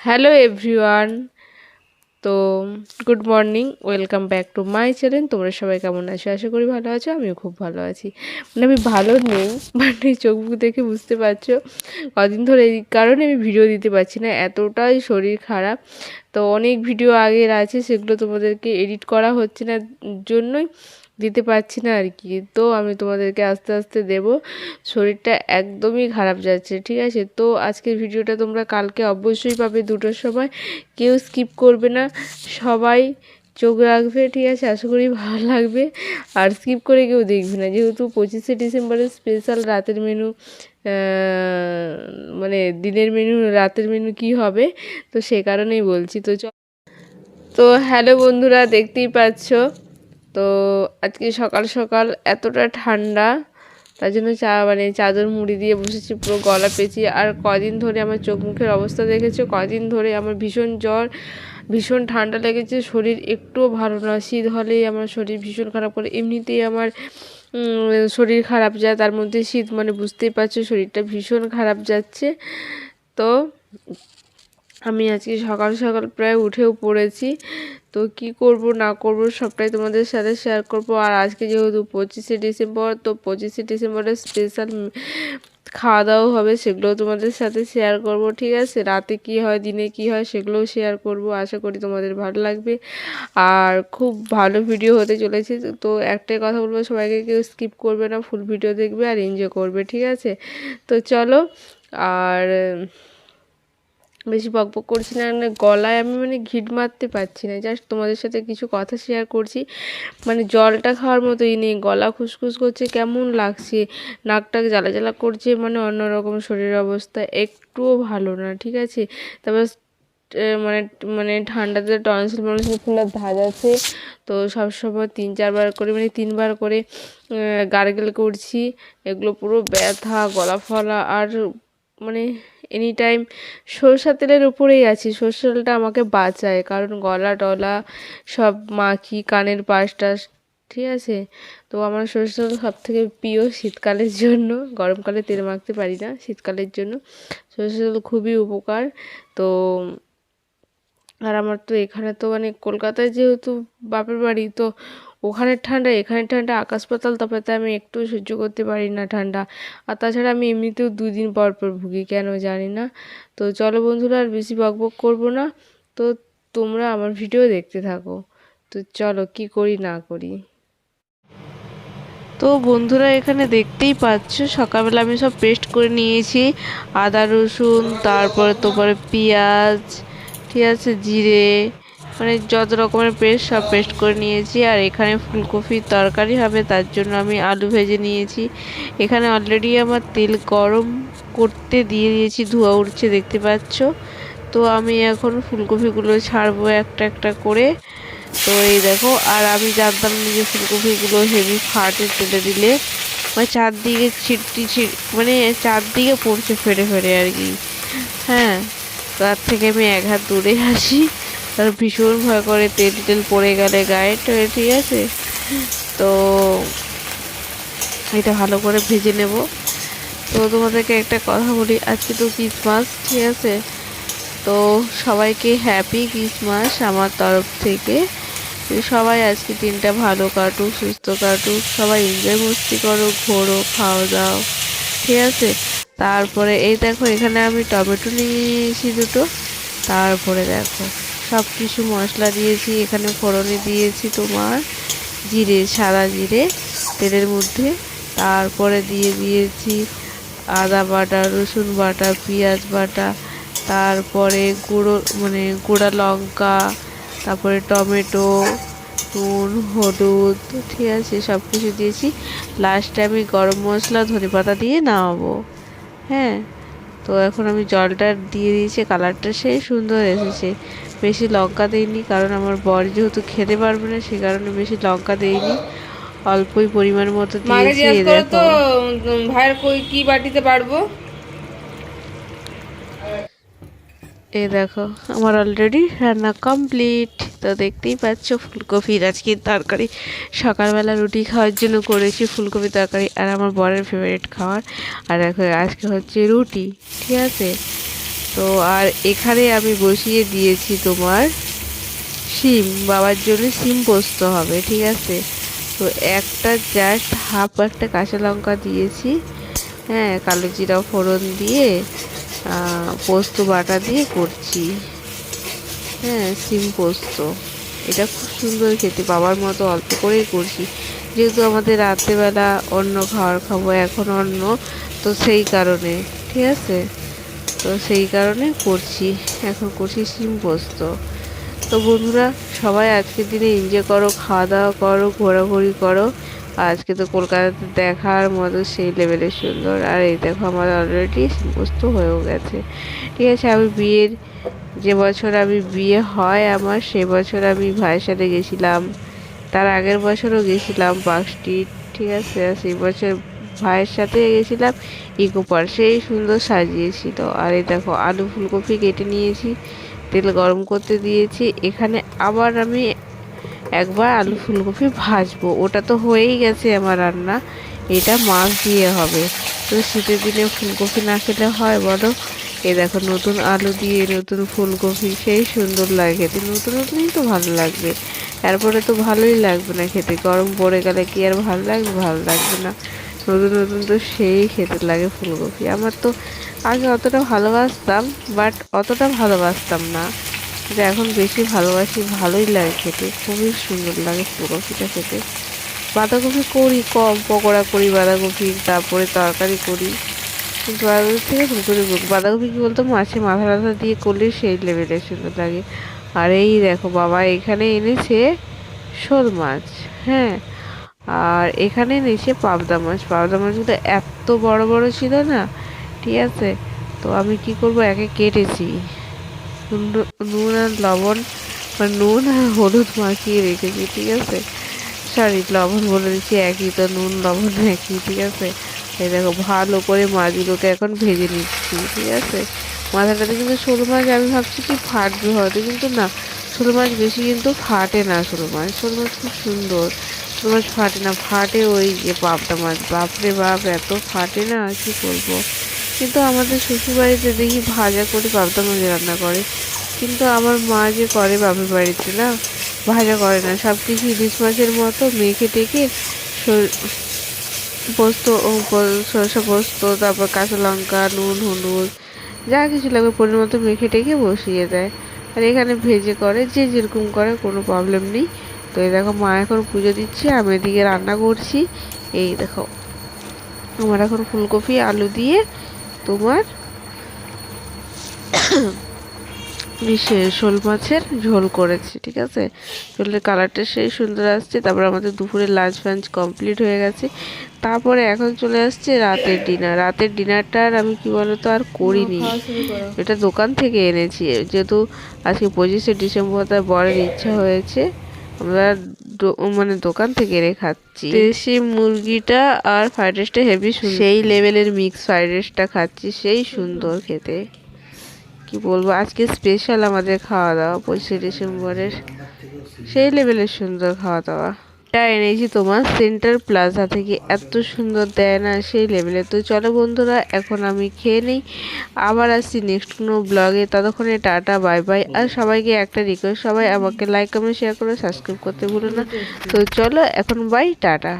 Hello everyone. তো good morning, welcome back to my channel. তোমরা সবাই কেমন আছো? আশা করি ভালো আছো। আমিও খুব ভালো আছি। আমি ভালো নেই, এই চোখ মুখ দেখে বুঝতে পারছো কদিন ধরে এই কারণে আমি ভিডিও দিতে পারছি না, এতটাই শরীর খারাপ। তো অনেক ভিডিও আগের আছে, সেগুলো তোমাদেরকে এডিট করা হচ্ছে না জন্যই দিতে পারছি না আর কি। তো আমি তোমাদেরকে আস্তে আস্তে দেব। শরীরটা একদমই খারাপ যাচ্ছে, ঠিক আছে? তো আজকের ভিডিওটা তোমরা কালকে অবশ্যই পাবে 2টোর সময়। কেউ স্কিপ করবে না, সবাই চোখ রাখবে, ঠিক আছে? আশা করি ভালো লাগবে। আর স্কিপ করে কেউ দেখবে না, যেহেতু 25শে ডিসেম্বরের স্পেশাল রাতের মেনু, মানে দিনের মেনু রাতের মেনু কি হবে, তো সে কারণেই বলছি। তো হ্যালো বন্ধুরা, দেখতেই পাচ্ছ। তো আজকে সকাল সকাল এতটা ঠান্ডা, তার জন্য চাদর মুড়ি দিয়ে বসেছি, পুরো গলা পেঁচিয়ে। আর কদিন ধরে আমার চোখ মুখের অবস্থা দেখেছো, কদিন ধরে আমার ভীষণ জ্বর, ভীষণ ঠান্ডা লেগেছে, শরীর একটুও ভালো না। শীত হলেই আমার শরীর ভীষণ খারাপ করে, এমনিতেই আমার শরীর খারাপ যায়, তার মধ্যে শীত, মানে বুঝতেই পারছো শরীরটা ভীষণ খারাপ যাচ্ছে। তো আমি আজকে সকাল সকাল প্রায় উঠেও পড়েছি। তো কি করব না করব সবটাই তোমাদের সাথে শেয়ার করব। আর আজকে যেহেতু 25শে ডিসেম্বর, তো 25শে ডিসেম্বরের স্পেশাল খাওয়া দাওয়া হবে, সেগুলোও তোমাদের সাথে শেয়ার করব, ঠিক আছে? রাতে কি হয়, দিনে কি হয়, সেগুলোও শেয়ার করব। আশা করি তোমাদের ভালো লাগবে, আর খুব ভালো ভিডিও হতে চলেছে। তো একটাই কথা বলবো, সবাইকে কেউ স্কিপ করবে না, ফুল ভিডিও দেখবে আর এনজয় করবে, ঠিক আছে? তো চলো। আর বেশি বকবক করছি না, গলায় আমি ঘিট মারতে পারছি না, জাস্ট তোমাদের সাথে কিছু কথা শেয়ার করছি। জলটা খাওয়ার মতোই নেই, গলা খুসখুস করছে, কেমন লাগছে, নাকটাক জ্বালা জ্বালা করছে, অন্যরকম শরীরের অবস্থা, একটুও ভালো না, ঠিক আছে? তারপর মানে মানে ঠান্ডাতে টনসিল মনসিল ফুলে ধাজ আছে। তো সবসময় 3-4 বার করে, 3বার করে গার্গেল করছি। এগুলো পুরো ব্যথা, গলা ফলা, আর এনি টাইম সরষের তেলের উপরেই আছি। সরষের তেলটা আমাকে বাঁচায়, কারণ গলা টলা সব মাখি, কানের পাশ টাশ, ঠিক আছে? তো আমার সরষের তেল সব থেকে প্রিয় শীতকালের জন্য। গরমকালে তেল মাখতে পারি না, শীতকালের জন্য সরষের তেল খুবই উপকার। তো আর আমার তো এখানে তো কলকাতায় যেহেতু বাপের বাড়ি, তো ওখানের ঠান্ডা এখানের ঠান্ডা আকাশ পাতাল তফাৎ, আমি একটু সহ্য করতে পারি না ঠান্ডা। আর তাছাড়া আমি এমনিতেও 2 দিন পর পর ভুগি, কেন জানি না। তো চলো বন্ধুরা, আর বেশি বকবক করবো না। তো তোমরা আমার ভিডিও দেখতে থাকো। তো চলো, কি করি না করি। তো বন্ধুরা, এখানে দেখতেই পাচ্ছ সকালবেলা আমি সব পেস্ট করে নিয়েছি, আদা রসুন, তারপরে পেঁয়াজ, ঠিক আছে, জিরে, যত রকমের পেস্ট সব পেস্ট করে নিয়েছি। আর এখানে ফুলকপির তরকারি হবে, তার জন্য আমি আলু ভেজে নিয়েছি। এখানে অলরেডি আমার তেল গরম করতে দিয়ে দিয়েছি, ধোঁয়া উঠছে দেখতে পাচ্ছ। তো আমি এখন ফুলকপিগুলো ছাড়বো একটা একটা করে। তো এই দেখো, আর আমি জানতাম না যে ফুলকপিগুলো হেভি ফাটে তেলে দিলে, চারদিকে চারদিকে পড়ছে ফেটে ফেটে আর কি। হ্যাঁ, তার থেকে আমি 1 হাত দূরে আসি, তার ভীষণ ভয় করে তেল টেল পড়ে গেলে গায়ে, ঠিক আছে? তো এটা ভালো করে ভেজে নেব। তো তোমাদেরকে একটা কথা বলি, আজকে তো ক্রিসমাস, ঠিক আছে? তো সবাইকে হ্যাপি ক্রিসমাস আমার তরফ থেকে। সবাই আজকে দিনটা ভালো কাটুক, সুস্থ কাটুক, সবাই এনজয় মস্তি করো, ঘোরো, খাও দাও, ঠিক আছে? তারপরে এই দেখো, এখানে আমি টমেটো নিয়েছি 2টো। তারপরে দেখো সব কিছু মশলা দিয়েছি, এখানে ফোড়নে দিয়েছি তোমার জিরে, সাদা জিরে তেলের মধ্যে। তারপরে দিয়ে দিয়েছি আদা বাটা, রসুন বাটা, পেঁয়াজ বাটা, তারপরে গুঁড়া লঙ্কা, তারপরে টমেটো, নুন, হলুদ, ঠিক আছে, সব কিছু দিয়েছি। লাস্টে আমি গরম মশলা, ধনেপাতা দিয়ে নামাবো। হ্যাঁ, তো এখন আমি জলটা দিয়ে দিয়েছি, কালারটা সেই সুন্দর এসেছে। বেশি লঙ্কা দিইনি, কারণ আমার বর যেহেতু খেতে পারবে না, সে কারণে বেশি লঙ্কা দিইনি, অল্পই পরিমাণ মতো দিয়েছি। এই দেখো, ভাইয়ের কি বাটিতে পারবো। এই দেখো, আমার অলরেডি রান্না কমপ্লিট। তো দেখতেই পাচ্ছ ফুলকপির আজকে তরকারি। সকালবেলা রুটি খাওয়ার জন্য করেছি ফুলকপি তরকারি, আর আমার বরের ফেভারিট খাবার। আর দেখো আজকে হচ্ছে রুটি, ঠিক আছে? তো আর এখানে আমি বসিয়ে দিয়েছি তোমার শিম, বাবার জন্য শিম পোস্ত হবে, ঠিক আছে। তো একটা জাস্ট হাফ একটা কাঁচা লঙ্কা দিয়েছি, হ্যাঁ, কালো জিরা ফোড়ন দিয়ে পোস্ত বাটা দিয়ে করছি, হ্যাঁ, শিম পোস্ত। এটা খুব সুন্দর খেতে, বাবার মতো অল্প করেই করছি, যেহেতু আমাদের রাত্রেবেলা অন্য খাবার খাবো এখন অন্য, তো সেই কারণে, ঠিক আছে। তো সেই কারণে করছি, এখন করছি শিম পোস্ত। তো বন্ধুরা, সবাই আজকের দিনে এনজয় করো, খাওয়া দাওয়া করো, ঘোরাঘুরি করো। আজকে তো কলকাতাতে দেখার মতো সেই লেভেলের সুন্দর। আর এই দেখো আমার অলরেডি শিম পোস্ত হয়েও গেছে, ঠিক আছে। আমি বিয়ের যে বছর আমি বিয়ে হয় আমার, সে বছর আমি ভাইয়ের সাথে গেছিলাম, তার আগের বছরও গেছিলাম পার্ক স্ট্রিট, ঠিক আছে। আর সেই বছর ভাইয়ের সাথে গেছিলাম ইকো পার্ক, সেই সুন্দর সাজিয়েছিল। আর এই দেখো আলু ফুলকপি কেটে নিয়েছি, তেল গরম করতে দিয়েছি। এখানে আবার আমি একবার আলু ফুলকপি ভাজবো, ওটা তো হয়েই গেছে আমার রান্না, এটা মাছ দিয়ে হবে। তো শীতের দিনে ফুলকপি না খেলে হয় বলো? এই দেখো নতুন আলু দিয়ে নতুন ফুলকপি, সেই সুন্দর লাগে খেতে, নতুন নতুনই তো ভালো লাগবে, তারপরে তো ভালোই লাগবে না খেতে, গরম পড়ে গেলে কি আর ভালো লাগবে? ভালো লাগবে না, নতুন নতুন তো সেই খেতে লাগে ফুলকপি। আমার তো আগে অতটা ভালোবাসতাম, বাট অতটা ভালোবাসতাম না, কিন্তু এখন বেশি ভালোবাসি, ভালোই লাগে খেতে, খুবই সুন্দর লাগে ফুলকপিটা খেতে। বাঁধাকপি করি কম, পকোড়া করি বাঁধাকপির, তারপরে তরকারি করি, কিন্তু বাঁধাকপি থেকে ফুলকপি করি। বাঁধাকপি কী বলতো, মাছে মাথা টাথা দিয়ে করলে সেই লেভেলের সুন্দর লাগে। আর এই দেখো বাবা এখানে এনেছে শোল মাছ, হ্যাঁ, আর এখানে এনেছে পাবদা মাছ। পাবদা মাছগুলো এত বড় বড় ছিল না, ঠিক আছে। তো আমি কি করব, একে কেটেছি, নুন আর লবণ, মানে নুন আর হলুদ মাখিয়ে রেখেছি, ঠিক আছে। সরি, লবণ বলে দিচ্ছি, একই তো, নুন লবণ একই, ঠিক আছে। এই দেখো ভালো করে মাছগুলোকে এখন ভেজে নিচ্ছি, ঠিক আছে। মাথাটাতে কিন্তু শোল মাছ আমি ভাবছি কি ফাটবে হয়তো, কিন্তু না, শোল মাছ বেশি কিন্তু ফাটে না। শোল মাছ খুব সুন্দর, শোল মাছ ফাটে না, ফাটে ওই যে পাবদা মাছ, বাপরে বাপ এত ফাটে না, কি বলবো। কিন্তু আমাদের শ্বশুরবাড়িতে দেখি ভাজা করে পাবদা মাছ রান্না করে, কিন্তু আমার মা যে করে বাপের বাড়িতে না, ভাজা করে না, সব কিছু ইলিশ মাছের মতো মেখে টেকে পোস্ত সরষে পোস্ত, তারপর কাঁচা লঙ্কা, নুন হলুদ যা কিছু লাগবে পরিমাণ মতো মেখে টেকে বসিয়ে দেয়। আর এখানে ভেজে করে, যে যেরকম করে, কোনো প্রবলেম নেই। তো এই দেখো মা এখন পুজো দিচ্ছে, আমি এদিকে রান্না করছি। এই দেখো আমার এখন ফুলকপি আলু দিয়ে তোমার শোল মাছের ঝোল করেছি, ঠিক আছে। ঝোলের কালারটা সেই সুন্দর আসছে। তারপর আমাদের দুপুরে লাঞ্চ ফাঞ্চ কমপ্লিট হয়ে গেছে। তারপরে এখন চলে আসছে রাতের ডিনার। রাতের ডিনারটা আর আমি কি বলতো আর করিনি, এটা দোকান থেকে এনেছি, যেহেতু আজকে 25শে ডিসেম্বর, তার বরের ইচ্ছা হয়েছে, আমরা মানে দোকান থেকে এনে খাচ্ছি। দেশি মুরগিটা আর ফ্রাইড রাইসটা হেভি সুন্দর, সেই লেভেলের মিক্স ফ্রাইড রাইসটা খাচ্ছি, সেই সুন্দর খেতে, কি বলবো। আজকে স্পেশাল আমাদের খাওয়া দাওয়া 25শে ডিসেম্বরের, সেই লেভেলের সুন্দর খাওয়া দাওয়া। এটা এনেছি তোমার সেন্টার প্লাজা থেকে, এত সুন্দর দেয় না, সেই লেভেলের। তো চলো বন্ধুরা, এখন আমি খেয়ে নিই, আবার আসছি নেক্সট কোনো ব্লগে। ততক্ষণে টাটা, বাই বাই। আর সবাইকে একটা রিকোয়েস্ট, সবাই আমাকে লাইক কমেন্ট শেয়ার করে সাবস্ক্রাইব করতে ভুলো না। তো চলো এখন বাই, টাটা।